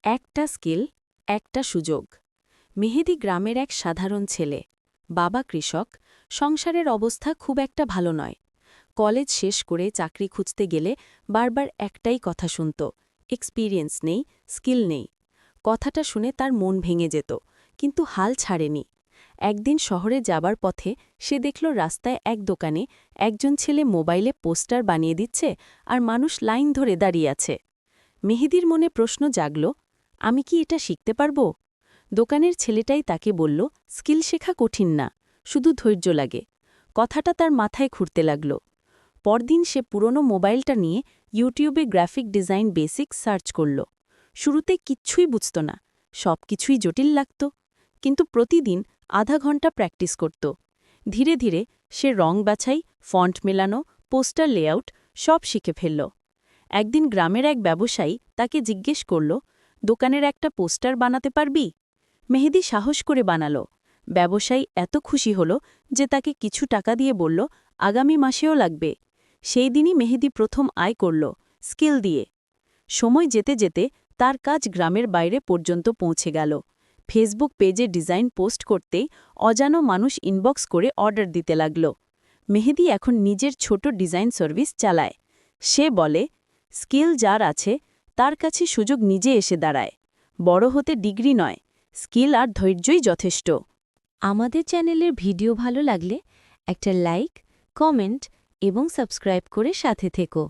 একটা স্কিল, একটা সুযোগ। মেহেদী গ্রামের এক সাধারণ ছেলে। বাবা কৃষক, সংসারের অবস্থা খুব একটা ভালো নয়। কলেজ শেষ করে চাকরি খুঁজতে গেলে বারবার একটাই কথা শুনত, এক্সপিরিয়েন্স নেই, স্কিল নেই। কথাটা শুনে তার মন ভেঙে যেত, কিন্তু হাল ছাড়েনি। একদিন শহরে যাবার পথে সে দেখল রাস্তায় এক দোকানে একজন ছেলে মোবাইলে পোস্টার বানিয়ে দিচ্ছে আর মানুষ লাইন ধরে দাঁড়িয়ে আছে। মেহেদীর মনে প্রশ্ন জাগল, আমি কি এটা শিখতে পারব? দোকানের ছেলেটাই তাকে বলল, স্কিল শেখা কঠিন না, শুধু ধৈর্য লাগে। কথাটা তার মাথায় ঘুরতে লাগল। পরদিন সে পুরনো মোবাইলটা নিয়ে ইউটিউবে গ্রাফিক ডিজাইন বেসিক্স সার্চ করল। শুরুতে কিচ্ছুই বুঝত না, সব কিছুই জটিল লাগত। কিন্তু প্রতিদিন আধা ঘন্টা প্র্যাকটিস করত। ধীরে ধীরে সে রং বাছাই, ফন্ট মেলানো, পোস্টার লেআউট সব শিখে ফেলল। একদিন গ্রামের এক ব্যবসায়ী তাকে জিজ্ঞেস করল, দোকানের একটা পোস্টার বানাতে পারবি? মেহেদী সাহস করে বানাল। ব্যবসায়ী এত খুশি হল যে তাকে কিছু টাকা দিয়ে বলল, আগামী মাসেও লাগবে। সেই দিনই মেহেদী প্রথম আয় করল, স্কিল দিয়ে। সময় যেতে যেতে তার কাজ গ্রামের বাইরে পর্যন্ত পৌঁছে গেল। ফেসবুক পেজে ডিজাইন পোস্ট করতেই অজানো মানুষ ইনবক্স করে অর্ডার দিতে লাগল। মেহেদী এখন নিজের ছোট ডিজাইন সার্ভিস চালায়। সে বলে, স্কিল যার আছে তার কাছে সুযোগ নিজে এসে দাঁড়ায়। বড় হতে ডিগ্রি নয়, স্কিল আর ধৈর্যই যথেষ্ট। আমাদের চ্যানেলের ভিডিও ভালো লাগলে একটা লাইক, কমেন্ট এবং সাবস্ক্রাইব করে সাথে থেকো।